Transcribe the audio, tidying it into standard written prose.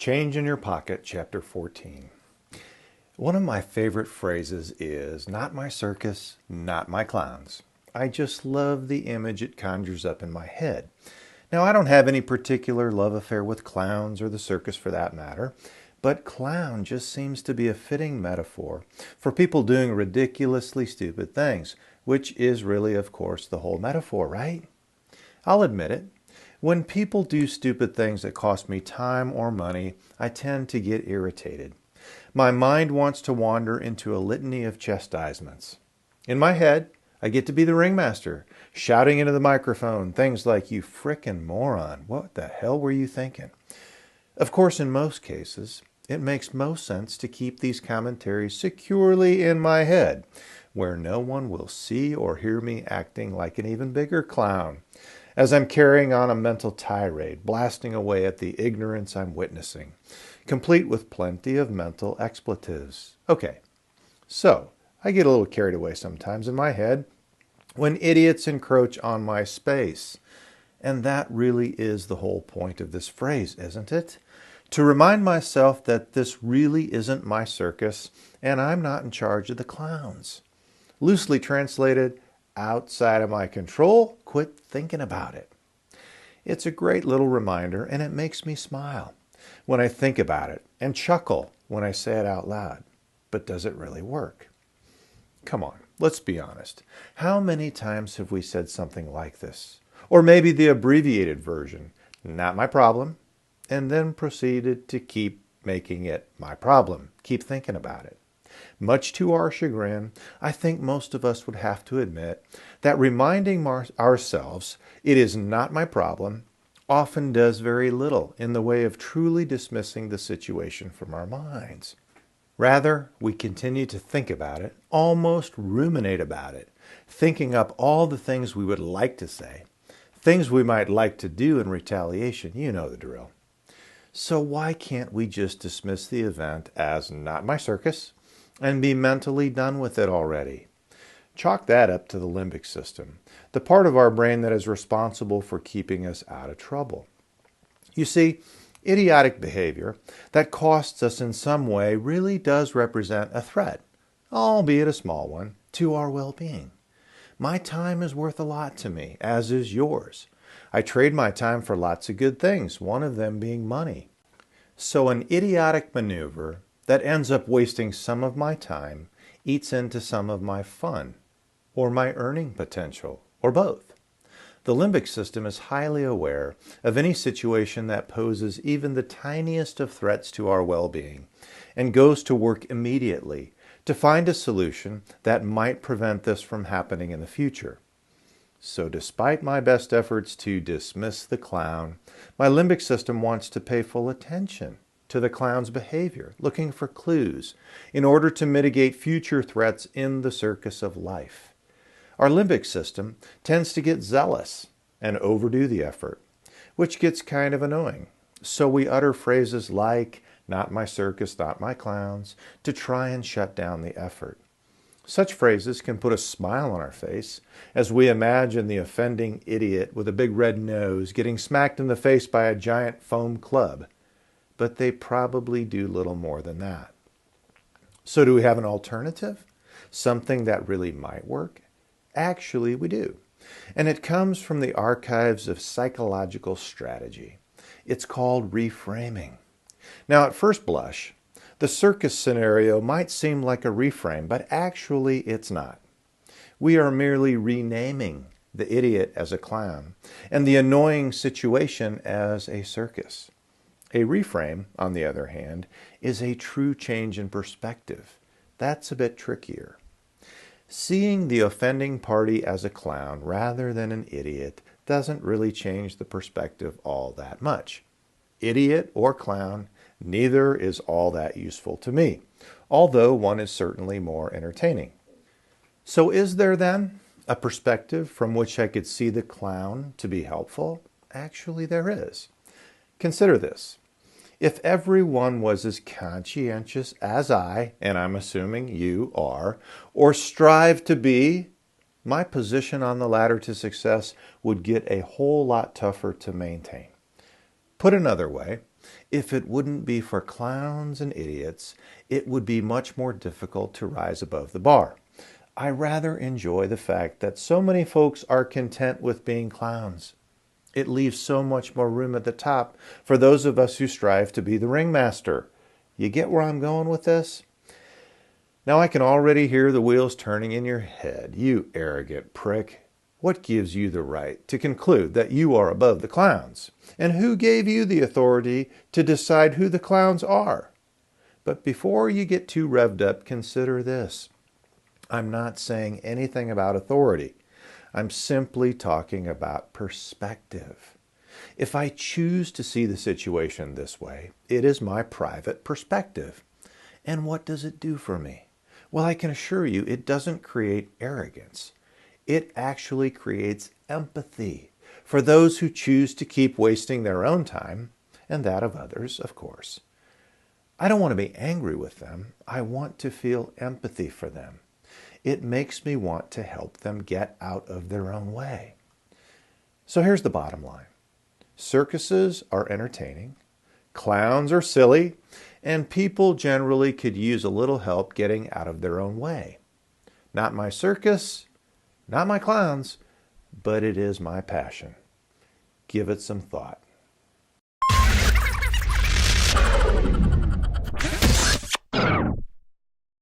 Change in Your Pocket, Chapter 14. One of my favorite phrases is, "Not my circus, not my clowns." I just love the image it conjures up in my head. Now, I don't have any particular love affair with clowns or the circus for that matter, but clown just seems to be a fitting metaphor for people doing ridiculously stupid things, which is really, of course, the whole metaphor, right? I'll admit it. When people do stupid things that cost me time or money, I tend to get irritated. My mind wants to wander into a litany of chastisements. In my head, I get to be the ringmaster, shouting into the microphone things like, "You frickin' moron, what the hell were you thinking?" Of course, in most cases, it makes most sense to keep these commentaries securely in my head, where no one will see or hear me acting like an even bigger clown, as I'm carrying on a mental tirade, blasting away at the ignorance I'm witnessing, complete with plenty of mental expletives. Okay, so I get a little carried away sometimes in my head when idiots encroach on my space. And that really is the whole point of this phrase, isn't it? To remind myself that this really isn't my circus and I'm not in charge of the clowns. Loosely translated, outside of my control, quit thinking about it. It's a great little reminder, and it makes me smile when I think about it and chuckle when I say it out loud. But does it really work? Come on, let's be honest. How many times have we said something like this? Or maybe the abbreviated version, "Not my problem," and then proceeded to keep making it my problem, keep thinking about it. Much to our chagrin, I think most of us would have to admit that reminding ourselves it is not my problem often does very little in the way of truly dismissing the situation from our minds. Rather, we continue to think about it, almost ruminate about it, thinking up all the things we would like to say, things we might like to do in retaliation. You know the drill. So why can't we just dismiss the event as not my circus and be mentally done with it already? Chalk that up to the limbic system, the part of our brain that is responsible for keeping us out of trouble. You see, idiotic behavior that costs us in some way really does represent a threat, albeit a small one, to our well-being. My time is worth a lot to me, as is yours. I trade my time for lots of good things, one of them being money. So an idiotic maneuver that ends up wasting some of my time eats into some of my fun, or my earning potential, or both. The limbic system is highly aware of any situation that poses even the tiniest of threats to our well-being, and goes to work immediately to find a solution that might prevent this from happening in the future. So despite my best efforts to dismiss the clown, my limbic system wants to pay full attention to the clown's behavior, looking for clues in order to mitigate future threats in the circus of life. Our limbic system tends to get zealous and overdo the effort, which gets kind of annoying. So we utter phrases like, "Not my circus, not my clowns," to try and shut down the effort. Such phrases can put a smile on our face as we imagine the offending idiot with a big red nose getting smacked in the face by a giant foam club. But they probably do little more than that. So do we have an alternative? Something that really might work? Actually, we do. And it comes from the archives of psychological strategy. It's called reframing. Now, at first blush, the circus scenario might seem like a reframe, but actually it's not. We are merely renaming the idiot as a clown and the annoying situation as a circus. A reframe, on the other hand, is a true change in perspective. That's a bit trickier. Seeing the offending party as a clown rather than an idiot doesn't really change the perspective all that much. Idiot or clown, neither is all that useful to me, although one is certainly more entertaining. So is there then a perspective from which I could see the clown to be helpful? Actually, there is. Consider this. If everyone was as conscientious as I, and I'm assuming you are, or strive to be, my position on the ladder to success would get a whole lot tougher to maintain. Put another way, If it wouldn't be for clowns and idiots, it would be much more difficult to rise above the bar. I rather enjoy the fact that so many folks are content with being clowns. It leaves so much more room at the top for those of us who strive to be the ringmaster. You get where I'm going with this? Now I can already hear the wheels turning in your head. You arrogant prick. What gives you the right to conclude that you are above the clowns? And who gave you the authority to decide who the clowns are? But before you get too revved up, consider this. I'm not saying anything about authority. I'm simply talking about perspective. If I choose to see the situation this way, it is my private perspective. And what does it do for me? Well, I can assure you it doesn't create arrogance. It actually creates empathy for those who choose to keep wasting their own time and that of others, of course. I don't want to be angry with them. I want to feel empathy for them. It makes me want to help them get out of their own way. So here's the bottom line. Circuses are entertaining, clowns are silly, and people generally could use a little help getting out of their own way. Not my circus, not my clowns, but it is my passion. Give it some thought.